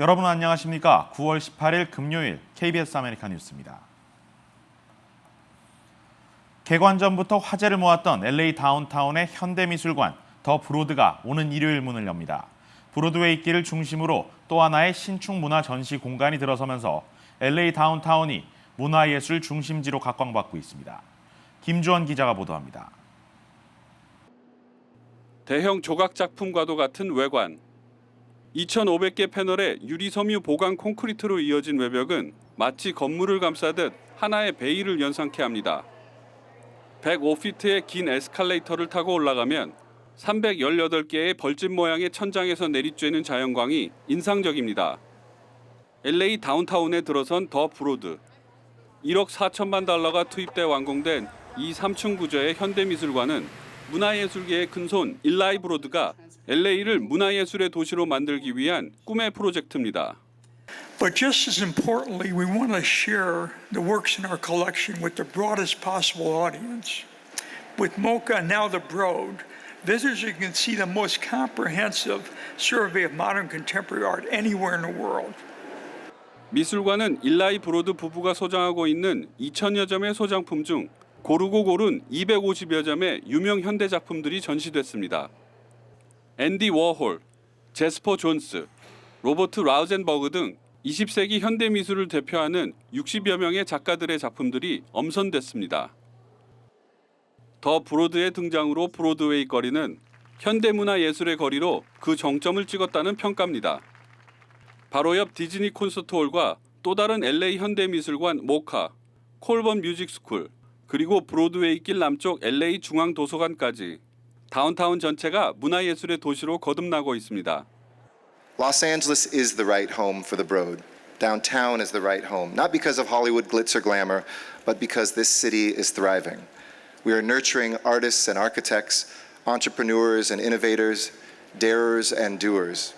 여러분 안녕하십니까? 9월 18일 금요일 KBS 아메리카 뉴스입니다. 개관 전부터 화제를 모았던 LA 다운타운의 현대미술관 더 브로드가 오는 일요일 문을 엽니다. 브로드웨이 길을 중심으로 또 하나의 신축 문화 전시 공간이 들어서면서 LA 다운타운이 문화예술 중심지로 각광받고 있습니다. 김주원 기자가 보도합니다. 대형 조각 작품과도 같은 외관. 2,500개 패널의 유리 섬유 보강 콘크리트로 이어진 외벽은 마치 건물을 감싸듯 하나의 베일을 연상케 합니다. 105피트의 긴 에스컬레이터를 타고 올라가면 318개의 벌집 모양의 천장에서 내리쬐는 자연광이 인상적입니다. LA 다운타운에 들어선 더 브로드. 1억 4천만 달러가 투입돼 완공된 이 3층 구조의 현대미술관은 문화예술계의 큰손 일라이 브로드가 LA를 문화예술의 도시로 만들기 위한 꿈의 프로젝트입니다. But just as importantly, we want to share the works in our collection with the broadest possible audience. With MoCA and now the Broad, visitors can see the most comprehensive survey of modern contemporary art anywhere in the world. 미술관은 일라이 브로드 부부가 소장하고 있는 2,000여 점의 소장품 중 고르고 고른 250여 점의 유명 현대 작품들이 전시됐습니다. 앤디 워홀, 제스퍼 존스, 로버트 라우젠버그 등 20세기 현대 미술을 대표하는 60여 명의 작가들의 작품들이 엄선됐습니다. 더 브로드의 등장으로 브로드웨이 거리는 현대문화 예술의 거리로 그 정점을 찍었다는 평가입니다. 바로 옆 디즈니 콘서트홀과 또 다른 LA 현대미술관 모카, 콜번 뮤직스쿨, 그리고 브로드웨이 길 남쪽 LA 중앙도서관까지 다운타운 전체가 문화예술의 도시로 거듭나고 있습니다. Los Angeles is the right home for the Broad. Downtown is the right home, not because of Hollywood glitz or glamour, but because this city is thriving. We are nurturing artists and architects, entrepreneurs and innovators, darers and doers.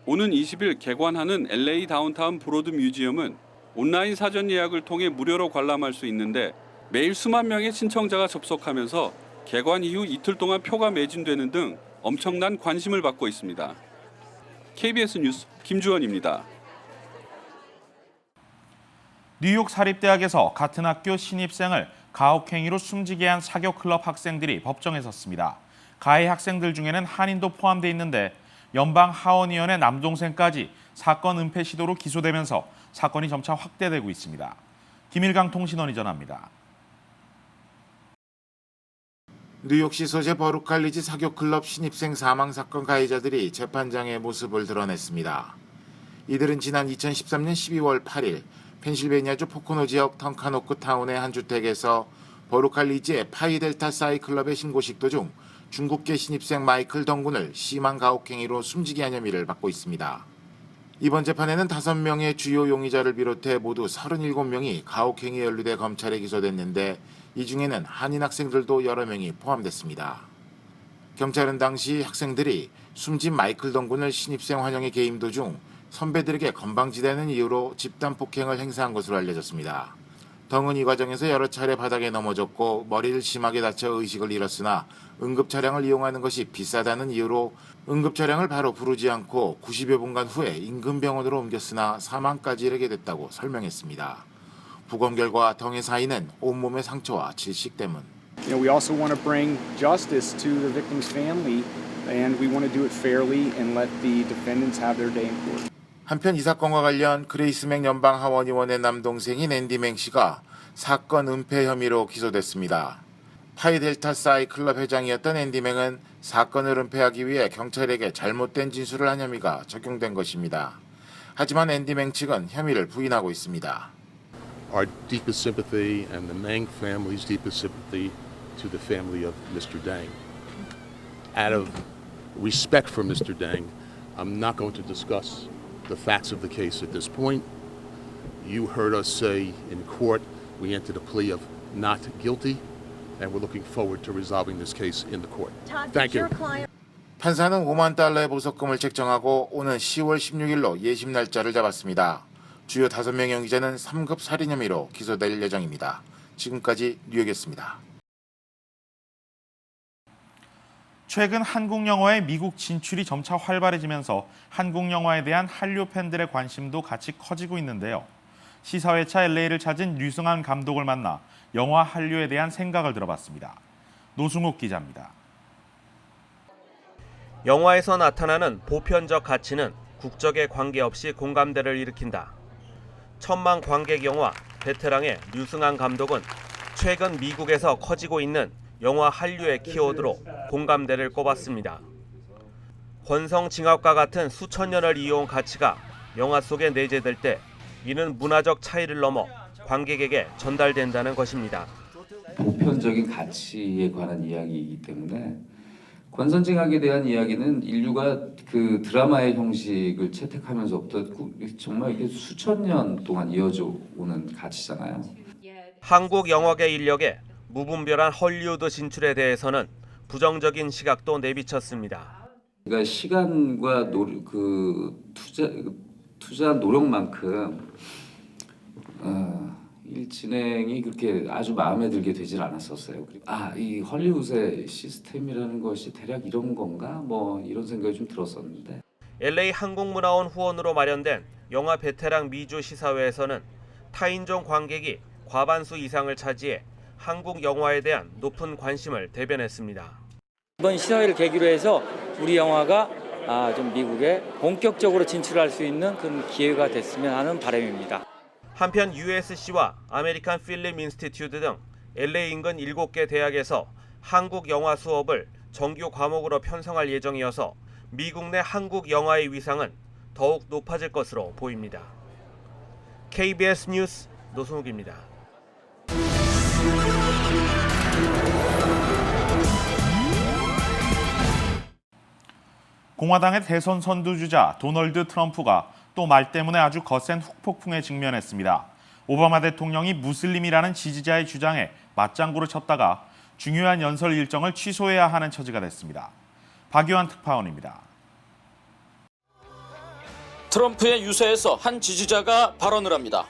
오는 20일 개관하는 LA 다운타운 브로드 뮤지엄은 온라인 사전 예약을 통해 무료로 관람할 수 있는데 매일 수만 명의 신청자가 접속하면서 개관 이후 이틀 동안 표가 매진되는 등 엄청난 관심을 받고 있습니다. KBS 뉴스 김주원입니다. 뉴욕 사립대학에서 같은 학교 신입생을 가혹행위로 숨지게 한 사교클럽 학생들이 법정에 섰습니다. 가해 학생들 중에는 한인도 포함돼 있는데 연방 하원의원의 남동생까지 사건 은폐 시도로 기소되면서 사건이 점차 확대되고 있습니다. 김일강 통신원이 전합니다. 뉴욕시 소재 버룩칼리지 사교클럽 신입생 사망 사건 가해자들이 재판장의 모습을 드러냈습니다. 이들은 지난 2013년 12월 8일 펜실베니아주 포코노 지역 턴카노크 타운의 한 주택에서 버룩칼리지의 파이델타 사이클럽의 신고식 도중 중국계 신입생 마이클 덩군을 심한 가혹행위로 숨지게 한 혐의를 받고 있습니다. 이번 재판에는 5명의 주요 용의자를 비롯해 모두 37명이 가혹행위에 연루돼 검찰에 기소됐는데 이 중에는 한인 학생들도 여러 명이 포함됐습니다. 경찰은 당시 학생들이 숨진 마이클 덩군을 신입생 환영에 개임 도중 선배들에게 건방지다는 이유로 집단 폭행을 행사한 것으로 알려졌습니다. 덩은 이 과정에서 여러 차례 바닥에 넘어졌고 머리를 심하게 다쳐 의식을 잃었으나 응급차량을 이용하는 것이 비싸다는 이유로 응급차량을 바로 부르지 않고 90여 분간 후에 인근 병원으로 옮겼으나 사망까지 이르게 됐다고 설명했습니다. 부검 결과 덩의 사인은 온몸의 상처와 질식 때문. We also want to bring justice to the victim's family, and we want to do it fairly and let the defendants have their day in court. 한편 이 사건과 관련 그레이스 맥 연방 하원의원의 남동생인 앤디 맹 씨가 사건 은폐 혐의로 기소됐습니다. 파이델타 사이 클럽 회장이었던 앤디 맥은 사건을 은폐하기 위해 경찰에게 잘못된 진술을 한 혐의가 적용된 것입니다. 하지만 앤디 맹 측은 혐의를 부인하고 있습니다. Our deepest sympathy and the Meng family's deepest sympathy to the family of Mr. Dang. Out of respect for Mr. Dang, I'm not going to discuss the facts of the case at this point. You heard us say in court we entered a plea of not guilty, and we're looking forward to resolving this case in the court. Thank you. 판사는 5만 달러의 보석금을 책정하고 오는 10월 16일로 예심 날짜를 잡았습니다. 주요 5명의 용의자는 3급 살인 혐의로 기소될 예정입니다. 지금까지 뉴욕이었습니다. 최근 한국 영화의 미국 진출이 점차 활발해지면서 한국 영화에 대한 한류 팬들의 관심도 같이 커지고 있는데요. 시사회차 LA를 찾은 류승환 감독을 만나 영화 한류에 대한 생각을 들어봤습니다. 노승욱 기자입니다. 영화에서 나타나는 보편적 가치는 국적에 관계없이 공감대를 일으킨다. 천만 관객 영화 베테랑의 류승환 감독은 최근 미국에서 커지고 있는 영화 한류의 키워드로 공감대를 꼽았습니다. 권성징악과 같은 수천 년을 이어온 가치가 영화 속에 내재될 때 이는 문화적 차이를 넘어 관객에게 전달된다는 것입니다. 보편적인 가치에 관한 이야기이기 때문에 권선징악에 대한 이야기는 인류가 그 드라마의 형식을 채택하면서부터 정말 이게 수천 년 동안 이어져 오는 가치잖아요. 한국 영화계 인력의 무분별한 헐리우드 진출에 대해서는 부정적인 시각도 내비쳤습니다. 그러니까 시간과 투자한 노력만큼 일 진행이 그렇게 아주 마음에 들게 되질 않았었어요. 이 헐리우드의 시스템이라는 것이 대략 이런 건가? 뭐 이런 생각이 좀 들었었는데. LA 한국문화원 후원으로 마련된 영화 베테랑 미주 시사회에서는 타인종 관객이 과반수 이상을 차지해 한국 영화에 대한 높은 관심을 대변했습니다. 이번 시사회를 계기로 해서 우리 영화가 좀 미국에 본격적으로 진출할 수 있는 그런 기회가 됐으면 하는 바람입니다. 한편 USC와 아메리칸 필름 인스티튜트 등 LA 인근 7개 대학에서 한국 영화 수업을 정규 과목으로 편성할 예정이어서 미국 내 한국 영화의 위상은 더욱 높아질 것으로 보입니다. KBS 뉴스 노승욱입니다. 공화당의 대선 선두주자 도널드 트럼프가 또 말 때문에 아주 거센 후폭풍에 직면했습니다. 오바마 대통령이 무슬림이라는 지지자의 주장에 맞장구를 쳤다가 중요한 연설 일정을 취소해야 하는 처지가 됐습니다. 박유한 특파원입니다. 트럼프의 유세에서 한 지지자가 발언을 합니다.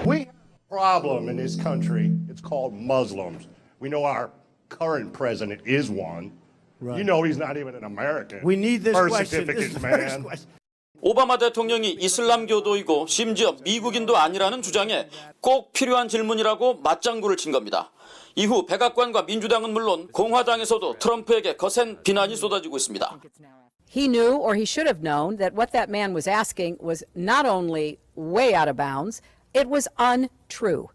We have a problem in this country. It's called Muslims. We know our current president is one. Right. You know he's not even an American. We need this birth certificates, man. 오바마 대통령이 이슬람교도이고 심지어 미국인도 아니라는 주장에 꼭 필요한 질문이라고 맞장구를 친 겁니다. 이후 백악관과 민주당은 물론 공화당에서도 트럼프에게 거센 비난이 쏟아지고 있습니다. He knew, or he should have known, that what that man was asking was not only way out of bounds, it was untrue.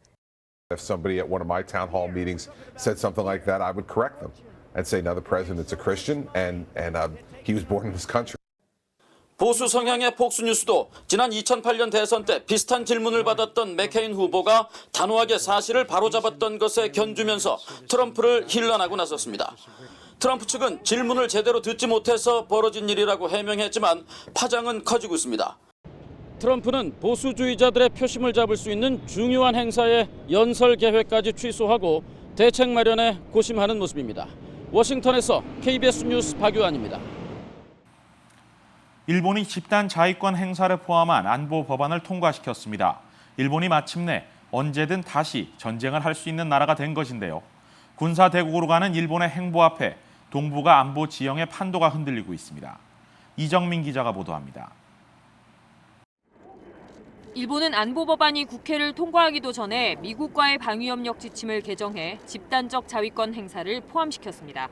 If somebody at one of my town hall meetings said something like that, I would correct them and say, no, the president's a Christian and he was born in this country. 보수 성향의 폭스뉴스도 지난 2008년 대선 때 비슷한 질문을 받았던 맥케인 후보가 단호하게 사실을 바로잡았던 것에 견주면서 트럼프를 힐난하고 나섰습니다. 트럼프 측은 질문을 제대로 듣지 못해서 벌어진 일이라고 해명했지만 파장은 커지고 있습니다. 트럼프는 보수주의자들의 표심을 잡을 수 있는 중요한 행사의 연설 계획까지 취소하고 대책 마련에 고심하는 모습입니다. 워싱턴에서 KBS 뉴스 박유한입니다. 일본이 집단 자위권 행사를 포함한 안보 법안을 통과시켰습니다. 일본이 마침내 언제든 다시 전쟁을 할 수 있는 나라가 된 것인데요. 군사 대국으로 가는 일본의 행보 앞에 동북아 안보 지형의 판도가 흔들리고 있습니다. 이정민 기자가 보도합니다. 일본은 안보 법안이 국회를 통과하기도 전에 미국과의 방위협력 지침을 개정해 집단적 자위권 행사를 포함시켰습니다.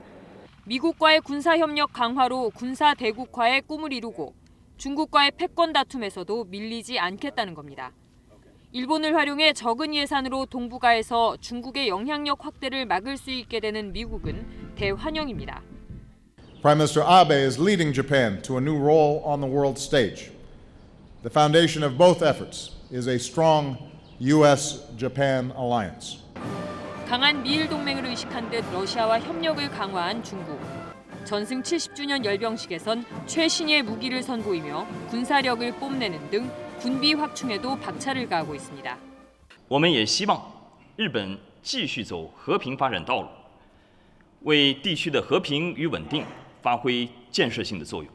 미국과의 군사협력 강화로 군사 대국화의 꿈을 이루고 중국과의 패권 다툼에서도 밀리지 않겠다는 겁니다. 일본을 활용해 적은 예산으로 동북아에서 중국의 영향력 확대를 막을 수 있게 되는 미국은 대환영입니다. Prime Minister Abe is leading Japan to a new role on the world stage. The foundation of both efforts is a strong U.S.-Japan alliance. 강한 미일 동맹을 의식한 듯 러시아와 협력을 강화한 중국. 전승 70주년 열병식에선 최신의 무기를 선보이며 군사력을 뽐내는 등 군비 확충에도 박차를 가하고 있습니다. 我们也希望日本继续走和平发展道路，为地区的和平与稳定发挥建设性的作用。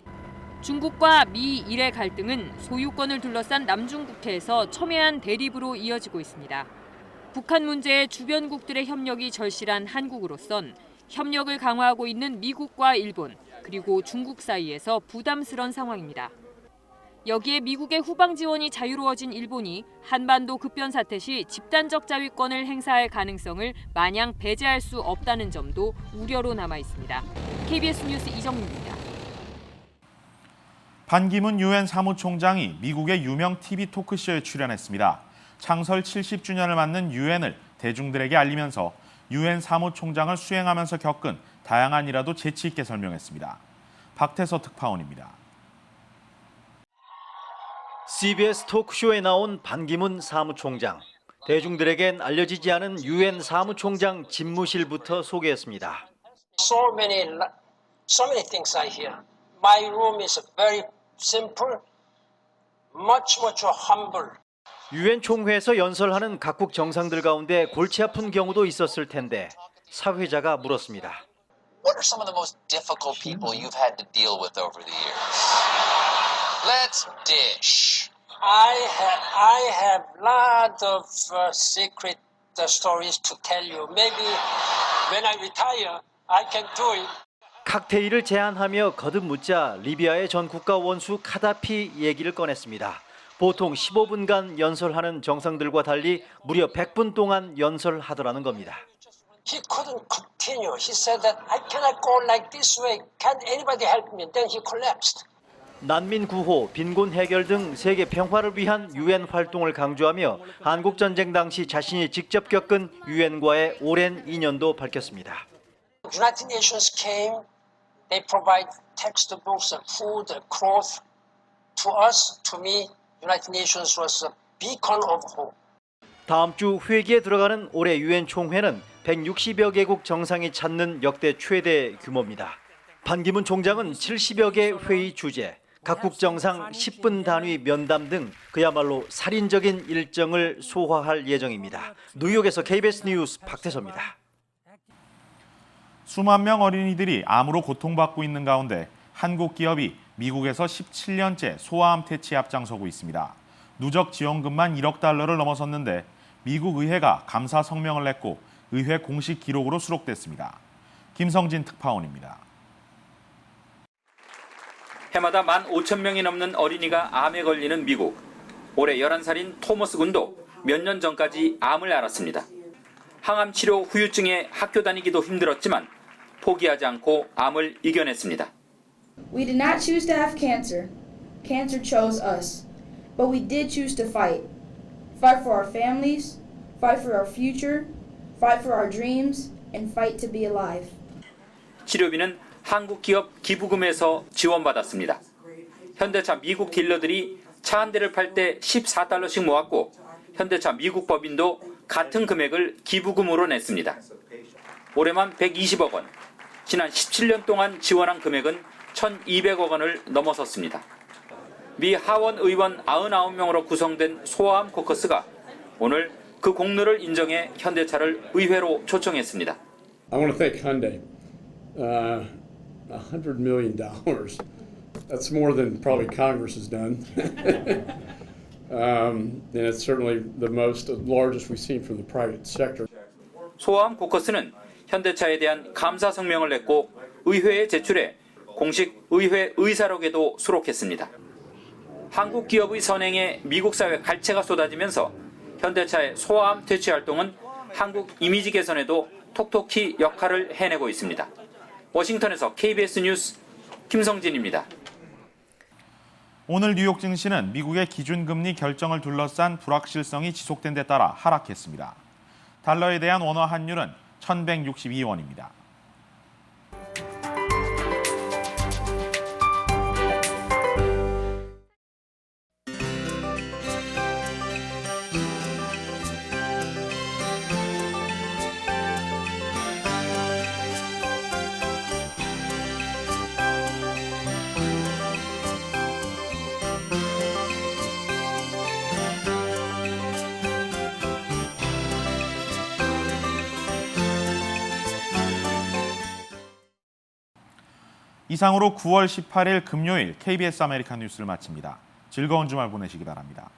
중국과 미일의 갈등은 소유권을 둘러싼 남중국해에서 첨예한 대립으로 이어지고 있습니다. 북한 문제에 주변국들의 협력이 절실한 한국으로선 협력을 강화하고 있는 미국과 일본, 그리고 중국 사이에서 부담스러운 상황입니다. 여기에 미국의 후방 지원이 자유로워진 일본이 한반도 급변 사태 시 집단적 자위권을 행사할 가능성을 마냥 배제할 수 없다는 점도 우려로 남아 있습니다. KBS 뉴스 이정민입니다. 반기문 유엔 사무총장이 미국의 유명 TV 토크쇼에 출연했습니다. 창설 70주년을 맞는 유엔을 대중들에게 알리면서 유엔 사무총장을 수행하면서 겪은 다양한 일화도 재치 있게 설명했습니다. 박태서 특파원입니다. CBS 토크쇼에 나온 반기문 사무총장. 대중들에겐 알려지지 않은 유엔 사무총장 집무실부터 소개했습니다. So many things I hear. My room is very simple, much humble. 유엔 총회에서 연설하는 각국 정상들 가운데 골치 아픈 경우도 있었을 텐데 사회자가 물었습니다. What are some of the most difficult people you've had to deal with over the years? Let's dish. I have lot of secret stories to tell you. Maybe when I retire, I can do it. 칵테일을 제안하며 거듭 묻자 리비아의 전 국가 원수 카다피 얘기를 꺼냈습니다. 보통 15분간 연설하는 정상들과 달리 무려 100분 동안 연설하더라는 겁니다. He couldn't continue. He said that I cannot go like this way. Can anybody help me? Then he collapsed. 난민 구호, 빈곤 해결 등 세계 평화를 위한 유엔 활동을 강조하며 한국 전쟁 당시 자신이 직접 겪은 유엔과의 오랜 인연도 밝혔습니다. United Nations came. They provide textbooks, food, clothes to us. To me, United Nations was a beacon of hope. 다음 주 회기에 들어가는 올해 유엔 총회는 160여 개국 정상이 찾는 역대 최대 규모입니다. 반기문 총장은 70여 개 회의 주제, 각국 정상 10분 단위 면담 등 그야말로 살인적인 일정을 소화할 예정입니다. 뉴욕에서 KBS 뉴스 박태서입니다. 수만 명 어린이들이 암으로 고통받고 있는 가운데 한국 기업이 미국에서 17년째 소아암 퇴치에 앞장서고 있습니다. 누적 지원금만 1억 달러를 넘어섰는데 미국 의회가 감사 성명을 냈고 의회 공식 기록으로 수록됐습니다. 김성진 특파원입니다. 해마다 15,000명이 넘는 어린이가 암에 걸리는 미국. 올해 11살인 토머스 군도 몇 년 전까지 암을 앓았습니다. 항암 치료 후유증에 학교 다니기도 힘들었지만 포기하지 않고 암을 이겨냈습니다. We did not choose to have cancer. Cancer chose us. But we did choose to fight. Fight for our families, fight for our future, fight for our dreams, and fight to be alive. 치료비는 한국 기업 기부금에서 지원받았습니다. 현대차 미국 딜러들이 차 한 대를 팔 때 14달러씩 모았고 현대차 미국 법인도 같은 금액을 기부금으로 냈습니다. 올해만 120억 원, 지난 17년 동안 지원한 금액은 1,200억 원을 넘어섰습니다. 미 하원 의원 99명으로 구성된 소아암 코커스가 오늘 그 공로를 인정해 현대차를 의회로 초청했습니다. I want to thank Hyundai. $100 million. That's more than probably Congress has done. And it's certainly the largest we've seen from the private sector. 소아암 코커스는 현대차에 대한 감사 성명을 냈고 의회에 제출해 공식 의회 의사록에도 수록했습니다. 한국 기업의 선행에 미국 사회 갈채가 쏟아지면서 현대차의 소아암 퇴치 활동은 한국 이미지 개선에도 톡톡히 역할을 해내고 있습니다. 워싱턴에서 KBS 뉴스 김성진입니다. 오늘 뉴욕 증시는 미국의 기준금리 결정을 둘러싼 불확실성이 지속된 데 따라 하락했습니다. 달러에 대한 원화 환율은 1,162원입니다. 이상으로 9월 18일 금요일 KBS 아메리칸 뉴스를 마칩니다. 즐거운 주말 보내시기 바랍니다.